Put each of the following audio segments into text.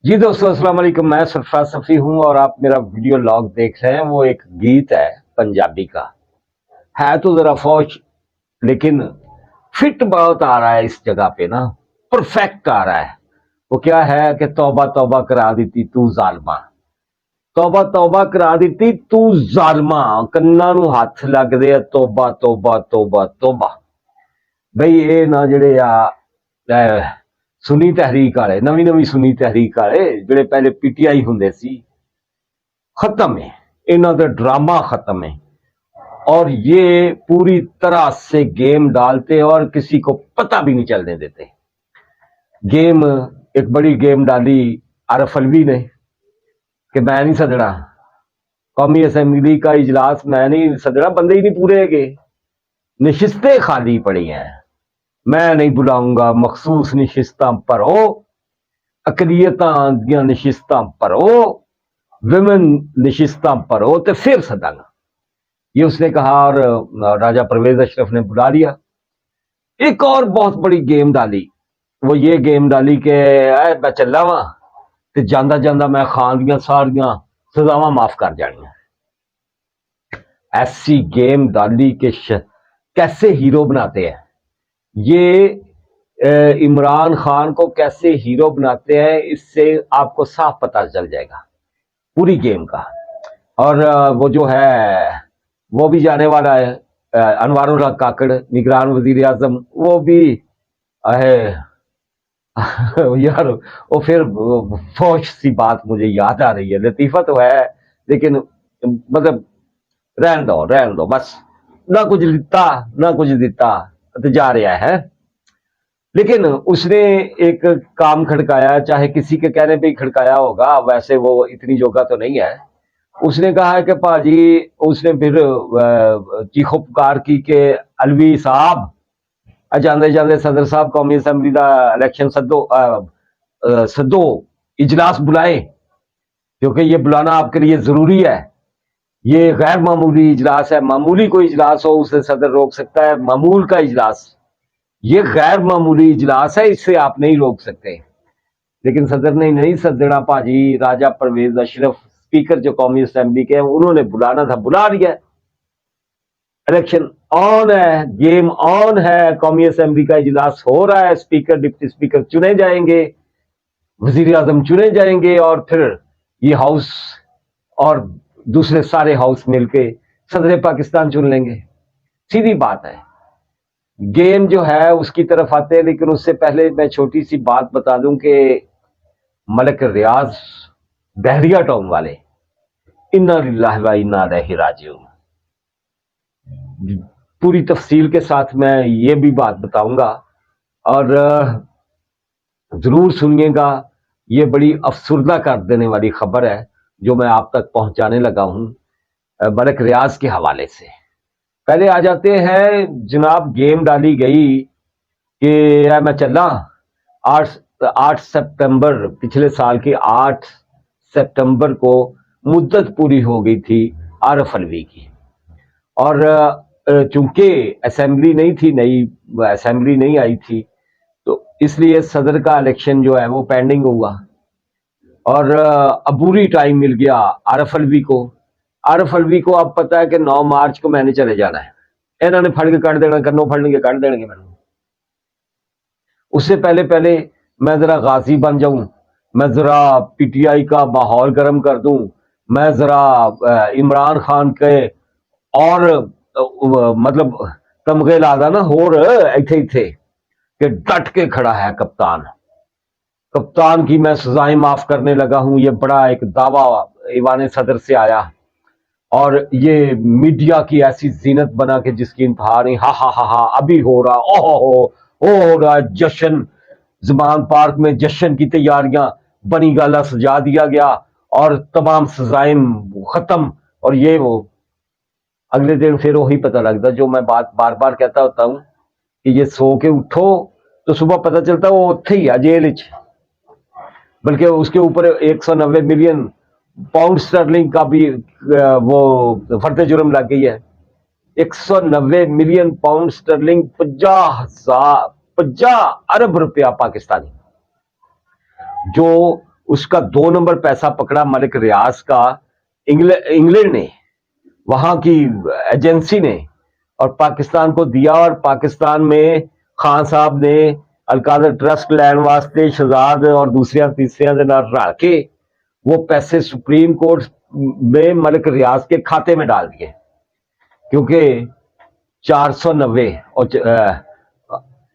जी दोस्तों, अस्सलाम वालेकुम। मैं सरफराज सफ़ी हूँ और आप मेरा वीडियो लॉग देख रहे हैं। वो एक गीत है पंजाबी का, है तो ज़रा फौज, लेकिन फिट बहुत आ रहा है इस जगह पे ना, परफेक्ट आ रहा है। वो क्या है कि तौबा तौबा करा दी तू जालमा, तौबा तौबा करा दी तू जालमा, कन्ना नू हथ लगदे आ तौबा तौबा तौबा तौबा। ਬਈ ਇਹ ਨਾ ਜਿਹੜੇ ਆ ਸੁਨੀ ਤਹਿਰੀਕ ਵਾਲੇ, ਨਵੀਂ ਨਵੀਂ ਸੁਨੀ ਤਹਿਰੀਕ ਵਾਲੇ ਜਿਹੜੇ ਪਹਿਲੇ ਪੀਟੀਆਈ ਹੁੰਦੇ ਸੀ, खत्म है। इन्हों का ड्रामा खत्म है और ये पूरी तरह से गेम डालते और किसी को पता भी नहीं चलने देते। गेम, एक बड़ी गेम डाली आरफ अलवी ने कि मैं नहीं सदना कौमी असम्बली का इजलास, मैं नहीं सदना, बंदे ही नहीं पूरे गए, नशिस्तें खाली पड़ी हैं, मैं नहीं बुलाऊंगा मखसूस नशिस्तां पर हो, अकलियतां दियां नशिस्तां पर हो, विमेन नशिस्तां पर हो तो फिर सदांगा, ये उसने कहा। और राजा परवेज अशरफ ने बुला लिया। एक और बहुत बड़ी गेम डाली, वो ये गेम डाली कि मैं चला वा तो जांदा जांदा मैं खान दियां सारियां सजावां माफ कर जानियां। ऐसी गेम डाली कि कैसे हीरो बनाते हैं ये, इमरान खान को कैसे हीरो बनाते हैं, इससे आपको साफ पता चल जाएगा पूरी गेम का। और वो जो है वो भी जाने वाला है, अनवारुल्लाह काकड़ निगरान वजीर आजम, वो भी है। यार वो फिर फौज सी बात मुझे याद आ रही है, लतीफा तो है लेकिन मतलब रहन दो बस, ना कुछ दिता ना कुछ दिता तो जा रहा है। लेकिन उसने एक काम खड़काया, चाहे किसी के कहने पे ही खड़काया होगा, वैसे वो इतनी जोगा तो नहीं है। उसने कहा है कि भाजी, उसने फिर चीखो पुकार की कि अलवी साहब जाते जाते सदर साहब कौमी असम्बली का इलेक्शन सदो इजलास बुलाए, क्योंकि ये बुलाना आपके लिए जरूरी है। ये गैर मामूली इजलास है, मामूली कोई इजलास हो उसे सदर रोक सकता है, मामूल का इजलास, ये गैर मामूली इजलास है, इससे आप नहीं रोक सकते। लेकिन सदर ने नहीं सदना भाजी, राजा परवेज अशरफ स्पीकर जो कौमी असेंबली के हैं उन्होंने बुलाना था, बुला लिया। इलेक्शन ऑन है, गेम ऑन है, कौमी असेंबली का इजलास हो रहा है, स्पीकर डिप्टी स्पीकर चुने जाएंगे, वजीर आजम चुने जाएंगे और फिर ये हाउस और दूसरे सारे हाउस मिलके सदर पाकिस्तान चुन लेंगे। सीधी बात है। गेम जो है उसकी तरफ आते हैं, लेकिन उससे पहले मैं छोटी सी बात बता दूं कि मलिक रियाज बहरिया टाउन वाले, इन्ना लिल्लाहि व इन्ना इलैहि राजिऊन, पूरी तफसील के साथ मैं ये भी बात बताऊंगा और जरूर सुनिएगा। ये बड़ी अफसुर्दा कर देने वाली खबर है जो मैं आप तक पहुंचाने लगा हूं मलिक रियाज के हवाले से। पहले आ जाते हैं जनाब, गेम डाली गई कि मैं चला 8 सितंबर, पिछले साल की 8 सितंबर को मुद्दत पूरी हो गई थी आरफ अलवी की, और चूंकि असेंबली नहीं थी, नई असेंबली नहीं आई थी, तो इसलिए सदर का इलेक्शन जो है वो पेंडिंग हुआ और अबूरी टाइम मिल गया आरफ अलवी को। आरफ अलवी को अब पता है कि 9 मार्च को मैंने चले जाना है, इन्होंने फड़ के कट देना, कन्नों फड़ने के कट देंगे मैंने। उससे पहले पहले मैं जरा गाजी बन जाऊं, मैं जरा पीटीआई का माहौल गर्म कर दूं, मैं जरा इमरान खान के और मतलब तमगे लादा ना होर इथे इथे कि डट के खड़ा है कप्तान, कप्तान की मैं सजाएं माफ करने लगा हूं। ये बड़ा एक दावा ईवान सदर से आया और ये मीडिया की ऐसी जीनत बना के जिसकी इंतहा नहीं। हा हा हा हा, अभी हो रहा, हो रहा जश्न, जमान पार्क में जश्न की तैयारियां, बनी गाला सजा दिया गया और तमाम सजाएं खत्म। और ये वो अगले दिन फिर वही पता लगता जो मैं बात बार बार कहता होता हूं कि ये सो के उठो तो सुबह पता चलता वो उत्थे ही है जेल, बल्कि उसके ऊपर 190 मिलियन पाउंड स्टर्लिंग का भी वो फर्द जुर्म लग गई है। 190 मिलियन पाउंड स्टर्लिंग, 50 अरब रुपया पाकिस्तानी, जो اس کا 2 نمبر پیسہ پکڑا ملک ریاض کا انگلینڈ نے، وہاں کی ایجنسی نے، اور پاکستان کو دیا، اور پاکستان میں خان صاحب نے القادر ٹرسٹ لین واسطے شہزاد اور دوسرے تیسرے دے نال رل کے وہ پیسے سپریم کورٹ میں ملک ریاض کے کھاتے میں ڈال دیے، کیونکہ 490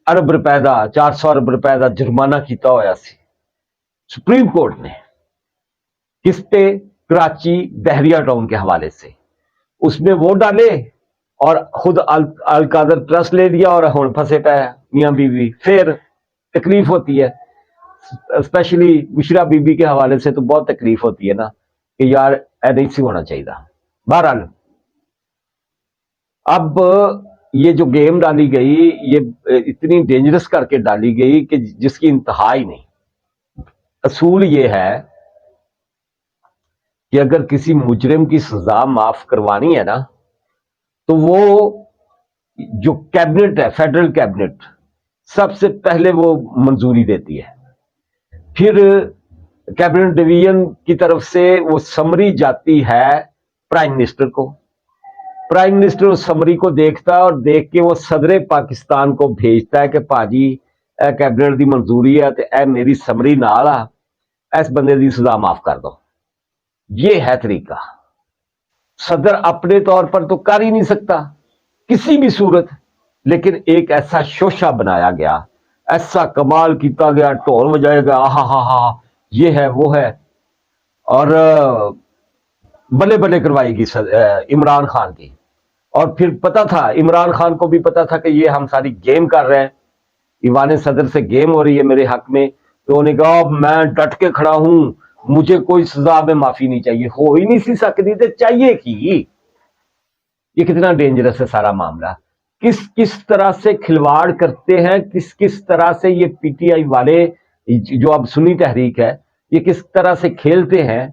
ارب روپے کا 400 ارب روپے کا جرمانہ کیتا ہوا سی سپریم کورٹ نے، کس پہ؟ کراچی بحریہ ٹاؤن کے حوالے سے، اس میں وہ ڈالے اور خود القادر ٹرسٹ لے لیا، اور ہن پھنسے پے میاں بیوی۔ پھر تکلیف ہوتی ہے، اسپیشلی بشرا بی بی کے حوالے سے تو بہت تکلیف ہوتی ہے نا کہ یار اے نہیں سی ہونا چاہیے۔ بہرحال اب یہ جو گیم ڈالی گئی یہ اتنی ڈینجرس کر کے ڈالی گئی کہ جس کی انتہا ہی نہیں۔ اصول یہ ہے کہ اگر کسی مجرم کی سزا معاف کروانی ہے نا تو وہ جو کیبنٹ ہے، فیڈرل کیبنٹ، سب سے پہلے وہ منظوری دیتی ہے، پھر کیبنٹ ڈویژن کی طرف سے وہ سمری جاتی ہے پرائم منسٹر کو، پرائم منسٹر اس سمری کو دیکھتا ہے اور دیکھ کے وہ صدر پاکستان کو بھیجتا ہے کہ پاجی اے کیبنٹ دی منظوری ہے تے اے میری سمری نال آ، اس بندے دی سزا معاف کر دو۔ یہ ہے طریقہ۔ صدر اپنے طور پر تو کر ہی نہیں سکتا کسی بھی صورت، لیکن ایک ایسا شوشہ بنایا گیا، ایسا کمال کیتا گیا، ڈھول بجائے گا، ہاں ہاں ہاں یہ ہے وہ ہے، اور بلے بلے کروائی گی عمران خان کی۔ اور پھر پتا تھا عمران خان کو بھی پتا تھا کہ یہ ہم ساری گیم کر رہے ہیں، ایوان صدر سے گیم ہو رہی ہے میرے حق میں، تو انہوں نے کہا میں ڈٹ کے کھڑا ہوں، مجھے کوئی سزا میں معافی نہیں چاہیے، ہو ہی نہیں سی سکتی تو چاہیے کی۔ یہ کتنا ڈینجرس ہے سارا معاملہ، کس طرح سے کھلواڑ کرتے ہیں، کس طرح سے یہ پی ٹی آئی والے جو اب سنی تحریک ہے یہ کس طرح سے کھیلتے ہیں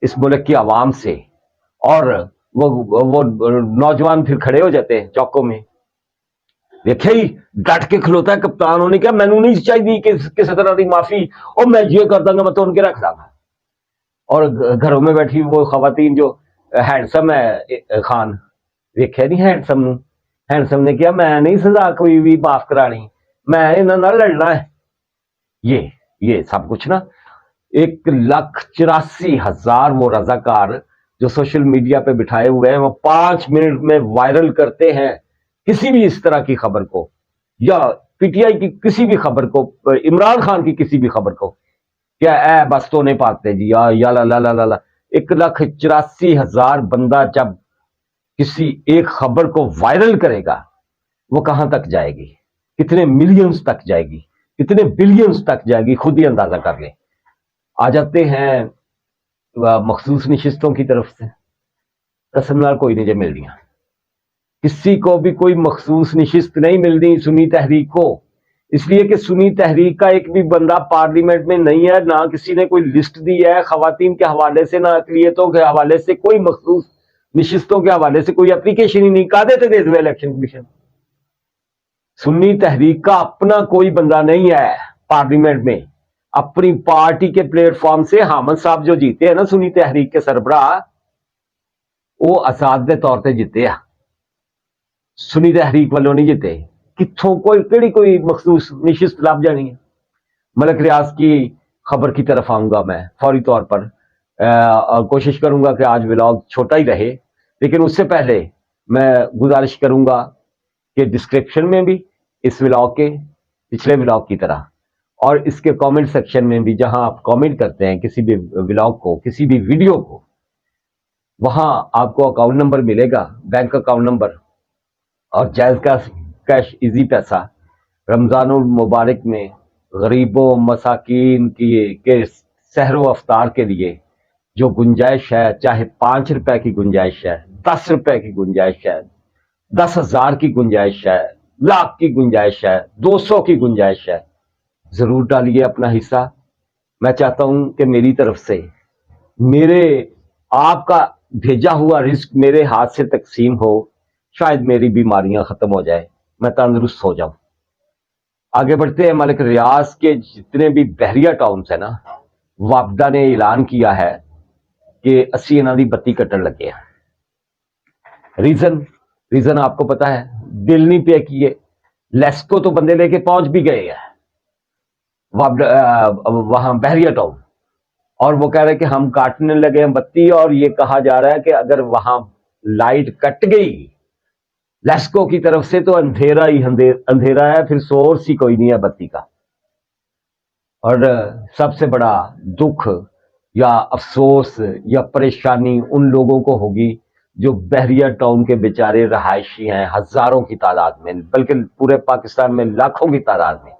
اس ملک کی عوام سے، اور وہ نوجوان پھر کھڑے ہو جاتے ہیں چوکوں میں، دیکھے ہی ڈٹ کے کھلوتا ہے کپتان، انہوں نے کہا میں نے نہیں چاہیے کہ کسی طرح کی معافی، اور میں یہ کر دوں گا، میں تو ان کے رکھ دوں گا۔ اور گھروں میں بیٹھی وہ خواتین جو ہینڈسم ہے خان، دیکھا نہیں ہینڈسم نو، ہینڈسم نے کہا میں نہیں سزا کوئی بھی معاف کرانی، میں انہوں نے لڑنا ہے۔ یہ سب کچھ نا 1,84,000 وہ رضاکار جو سوشل میڈیا پہ بٹھائے ہوئے ہیں، وہ 5 منٹ میں وائرل کرتے ہیں کسی بھی اس طرح کی خبر کو، یا پی ٹی آئی کی کسی بھی خبر کو، عمران خان کی کسی بھی خبر کو، کیا اے بس تو نہیں پاتے جی، یا لا لا لا لا لا۔ 1,84,000 بندہ جب کسی ایک خبر کو وائرل کرے گا وہ کہاں تک جائے گی، کتنے ملینز تک جائے گی، کتنے بلینز تک جائے گی، خود ہی اندازہ کر لیں۔ آ جاتے ہیں مخصوص نشستوں کی طرف سے، قسم نال کوئی نہیں جو مل رہی، کسی کو بھی کوئی مخصوص نشست نہیں مل رہی سنی تحریک کو، اس لیے کہ سنی تحریک کا ایک بھی بندہ پارلیمنٹ میں نہیں ہے، نہ کسی نے کوئی لسٹ دی ہے خواتین کے حوالے سے، نہ اقلیتوں کے حوالے سے، کوئی مخصوص نشستوں کے حوالے سے کوئی اپلیکیشن ہی نہیں، کہا دیتے دے دو الیکشن کمیشن۔ سنی تحریک کا اپنا کوئی بندہ نہیں ہے پارلیمنٹ میں، اپنی پارٹی کے پلیٹ فارم سے حامد صاحب جو جیتے ہیں نا سنی تحریک کے سربراہ، وہ آزاد دے طور پہ جیتے ہیں، سنی تحریک والوں نہیں جیتے۔ کتوں کوئی مخصوص نشست لب جانی ہے۔ ملک ریاض کی خبر کی طرف آؤں گا میں فوری طور پر، اور کوشش کروں گا کہ آج ولاگ چھوٹا ہی رہے، لیکن اس سے پہلے میں گزارش کروں گا کہ ڈسکرپشن میں بھی اس ولاگ کے پچھلے ولاگ کی طرح، اور اس کے کامنٹ سیکشن میں بھی جہاں آپ کامنٹ کرتے ہیں کسی بھی ولاگ کو، کسی بھی ویڈیو کو، وہاں آپ کو اکاؤنٹ نمبر ملے گا، بینک اکاؤنٹ نمبر، اور جائز کا کیش ایزی پیسہ رمضان المبارک میں غریبوں مساکین کے سحر و افطار کے لیے جو گنجائش ہے، چاہے 5 روپے کی گنجائش ہے، 10 روپے کی گنجائش ہے، 10,000 کی گنجائش ہے، لاکھ کی گنجائش ہے، 200 کی گنجائش ہے، ضرور ڈالیے اپنا حصہ۔ میں چاہتا ہوں کہ میری طرف سے میرے آپ کا بھیجا ہوا رزق میرے ہاتھ سے تقسیم ہو، شاید میری بیماریاں ختم ہو جائے، میں تندرست ہو جاؤں۔ آگے بڑھتے ہیں۔ ملک ریاض کے جتنے بھی بحریہ ٹاؤنز ہیں نا، वापडा ने ऐलान किया है कि असी इन्हां दी बत्ती कट्टण लगे हैं। रीजन आपको पता है, बिल नहीं पे किए, लेस्को तो बंदे लेके पहुंच भी गए हैं वहां बहरिया टाउन, और वो कह रहे हैं कि हम काटने लगे हैं बत्ती, और ये कहा जा रहा है कि अगर वहां लाइट कट गई लेस्को की तरफ से तो अंधेरा ही अंधेरा है, फिर सोर्स ही कोई नहीं है बत्ती का। और सबसे बड़ा दुख या अफसोस या परेशानी उन लोगों को होगी जो बहरिया टाउन के बेचारे रहायशी हैं, हजारों की तादाद में, बल्कि पूरे पाकिस्तान में लाखों की तादाद में।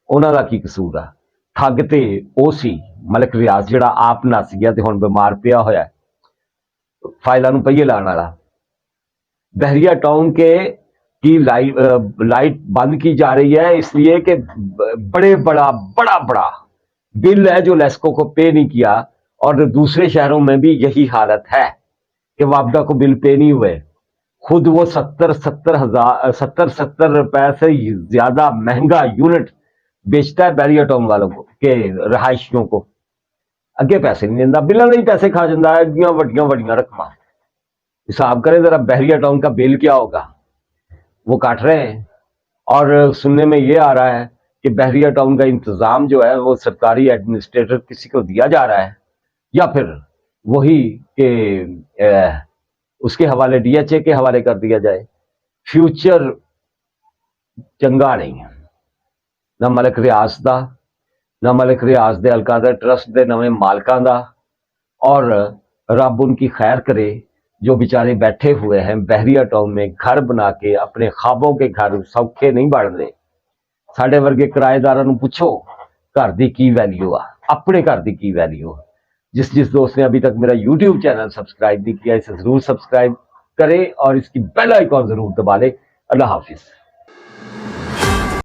उन्हां दा की कसूर है? ठग ते ਉਹ ਸੀ मलिक रियाज, ਜਿਹੜਾ आप नस गया ਤੇ ਹੁਣ ਬਿਮਾਰ ਪਿਆ ਹੋਇਆ फाइलों ਨੂੰ पहिए लाने वाला। बहरिया टाउन के की लाइट बंद की जा रही है इसलिए कि बड़ा बिल है जो लेस्को को पे नहीं किया, और दूसरे शहरों में भी यही हालत है कि वापडा को बिल पे नहीं हुए। खुद वो 70 रुपए से ज्यादा महंगा यूनिट बेचता है बैरिया टाउन वालों को के रहायशियों को, अगे पैसे नहीं देता, बिलों नहीं पैसे खा जाता है, वड्डियां रकम। हिसाब करें जरा बहरिया टाउन का बिल क्या होगा, वो काट रहे हैं। और सुनने में ये आ रहा है कि बहरिया टाउन का इंतजाम जो है वो सरकारी एडमिनिस्ट्रेटर किसी को दिया जा रहा है, या फिर वही के उसके हवाले डीएचए के हवाले कर दिया जाए। फ्यूचर चंगा नहीं है, ना मलिक रियाज दा, ना मलिक रियाज दे अलकादर ट्रस्ट दे नवे मालकां दा, और रब उनकी खैर करे जो बेचारे बैठे हुए हैं बहरिया टाउन में घर बना के, अपने ख्वाबों के घर सौखे नहीं बन रहे। साडे वर्गे किराएदारां नूं पुछो घर दी की वैल्यू आ, अपने घर दी की वैल्यू। जिस दोस्त ने अभी तक मेरा YouTube चैनल सब्सक्राइब नहीं किया, इसे जरूर सब्सक्राइब करे और इसकी बेल आइकॉन जरूर दबा ले। अल्लाह हाफिज।